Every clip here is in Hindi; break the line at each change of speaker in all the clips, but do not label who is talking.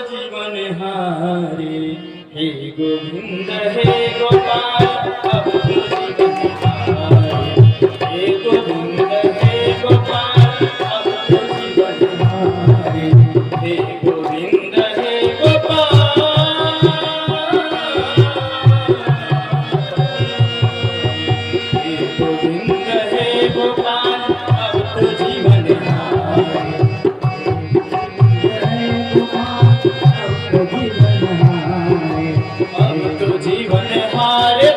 जीवन हारे। हे गोविंद हे गोपाल अब तो जीवन हारे। हे गोविंद हे गोपाल अब तो जीवन हारे। हे गोविंद हे गोपाल, हे गोविंद हे गोपाल अब तो जीवन हारे। अब तो जीवन हारे।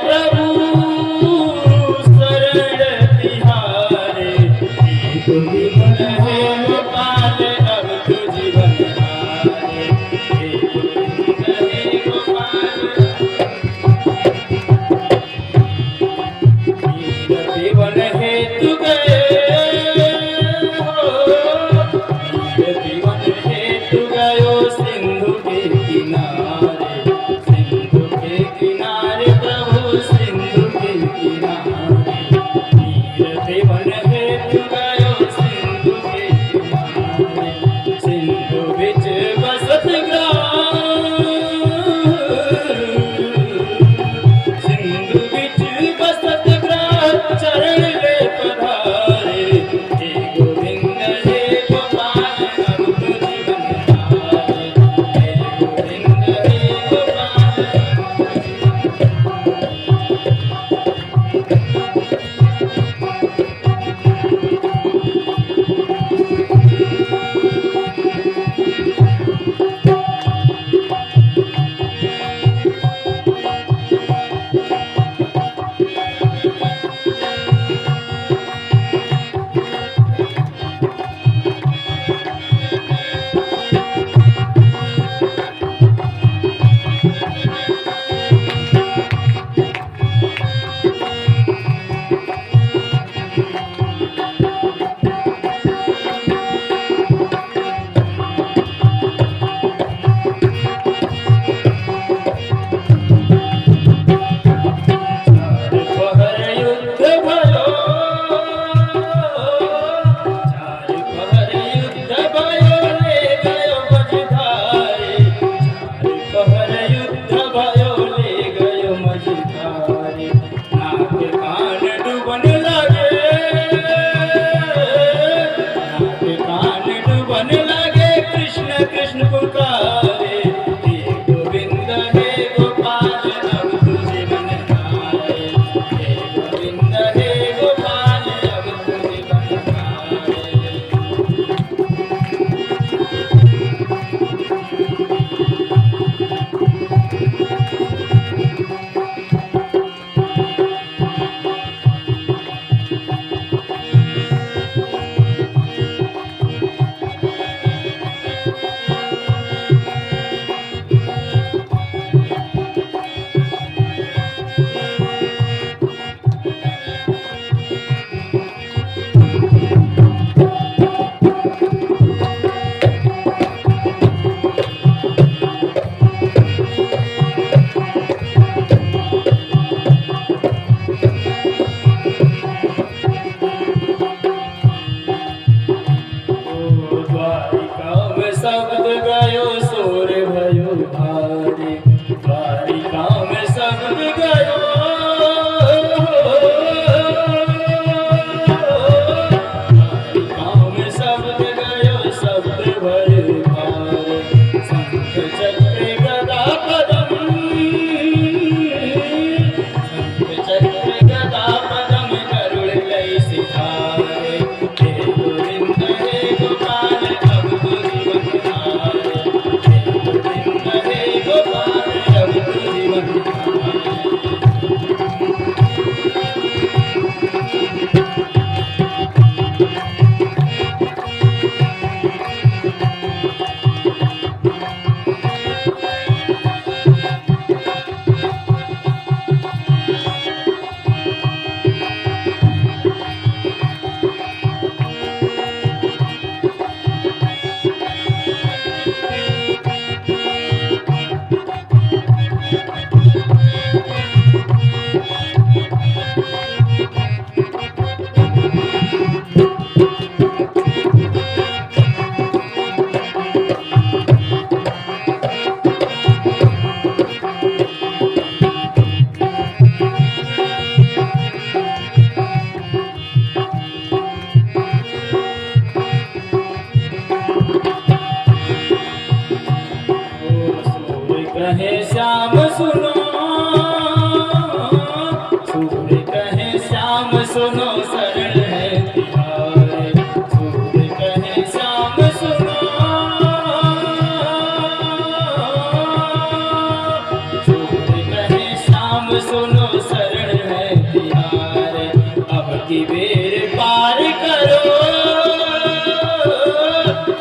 की बेर पार करो,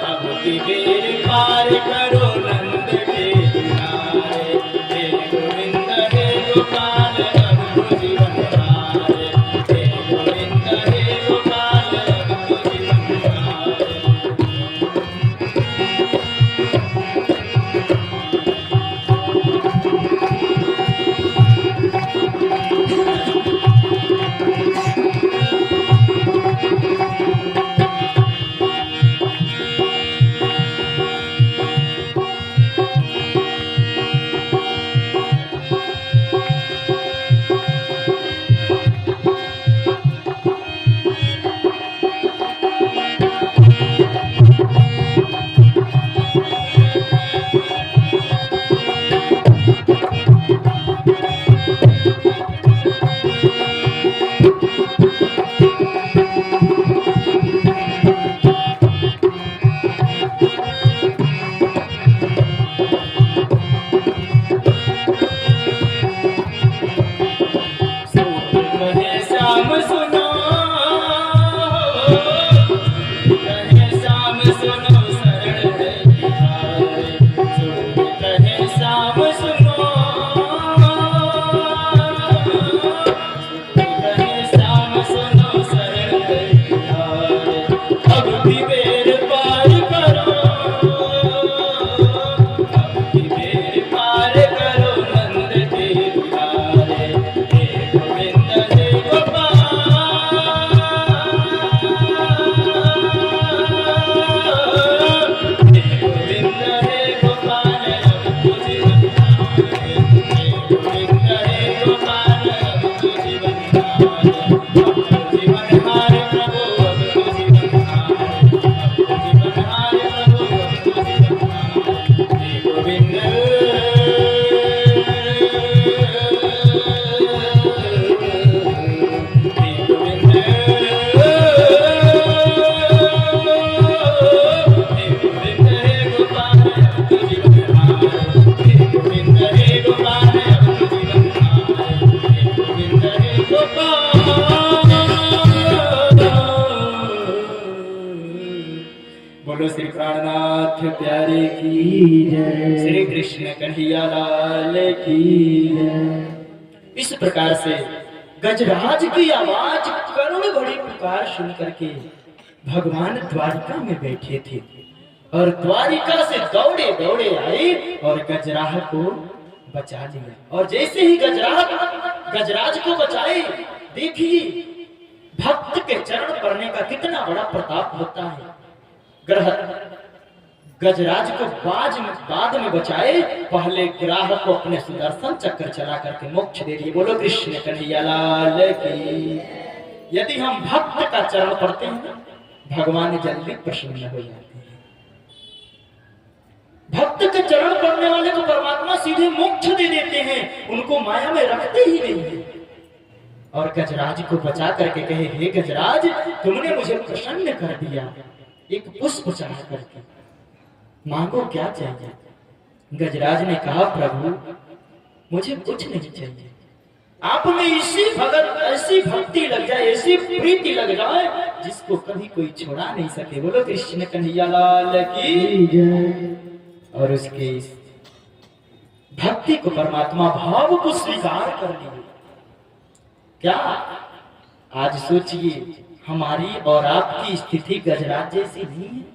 अब की बेर पार करो नंद के किनारे। हे गोविंद हे गोपाल अब तो जीवन हारे, हे गोविंद हे गोपाल अब तो जीवन हारे। बोलो श्री प्राणनाथ प्यारे की जय, श्री कृष्ण कन्हैया लाल की जय। इस प्रकार से गजराज की आवाज करुण भरी पुकार सुन करके भगवान द्वारिका में बैठे थे और द्वारिका से दौड़े दौड़े आए और गजराह को बचा लिया। और जैसे ही गजराज को बचाए, देखिए भक्त के चरण पड़ने का कितना बड़ा प्रताप होता है। गजराज को बाद में बचाए, पहले ग्राह को अपने सुदर्शन चक्र चला करके मोक्ष दे दिए। बोलो कृष्ण कन्हैया लाल की। यदि हम भक्त का चरण पढ़ते हैं, भगवान जल्दी प्रसन्न हो जाते हैं। भक्त के चरण पढ़ने वाले को परमात्मा सीधे मोक्ष दे देते हैं, उनको माया में रखते ही नहीं है। और गजराज को बचा करके कहे, हे गजराज, तुमने मुझे प्रसन्न कर दिया, एक पुष्प चढ़ा करके मांगो क्या चाहिए। गजराज ने कहा, प्रभु मुझे कुछ नहीं चाहिए, आप में ऐसी भक्ति लग जाए, ऐसी प्रीति लग जाए जिसको कभी कोई छोड़ा नहीं सके। बोलो कृष्ण कन्हैया लाल की जय। और उसके इस भक्ति को परमात्मा भाव को स्वीकार कर लिए। क्या आज सोचिए, हमारी और आपकी स्थिति गजराज जैसी नहीं है।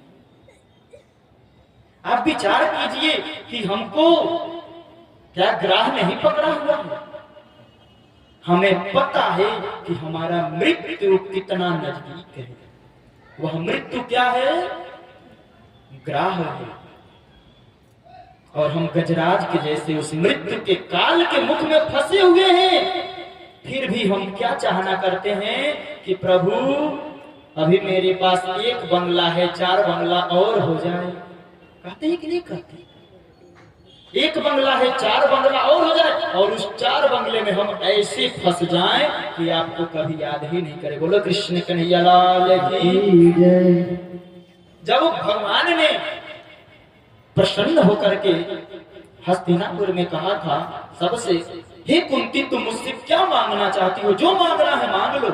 आप विचार कीजिए कि हमको क्या ग्राह नहीं पकड़ा हुआ है। हमें पता है कि हमारा मृत्यु कितना नजदीक है। वह मृत्यु क्या है? ग्राह है। और हम गजराज के जैसे उस मृत्यु के काल के मुख में फंसे हुए हैं। फिर भी हम क्या चाहना करते हैं कि प्रभु अभी मेरे पास एक बंगला है, 4 बंगला और हो जाए। कहते हैं कि नहीं कहते? एक बंगला है, 4 बंगला और हो जाए, और उस 4 बंगले में हम ऐसे फंस जाएं कि आपको कभी याद ही नहीं करे। बोलो कृष्ण कन्हैया लाल की जय। जब भगवान ने प्रसन्न होकर के हस्तिनापुर में कहा था सबसे, हे कुंती तुम मुझसे क्या मांगना चाहती हो, जो मांगना है मांग लो।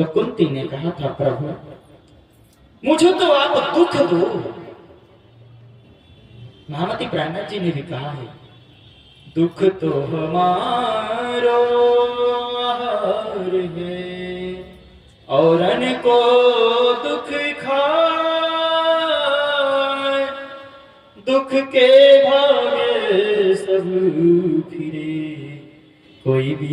तो कुंती ने कहा था, प्रभु मुझे तो आप दुख दो। महामती प्राणनाथ जी ने भी कहा है, दुख तो हमारो आहार है, और को दुख खाए, दुख के भागे सब फिरे, कोई भी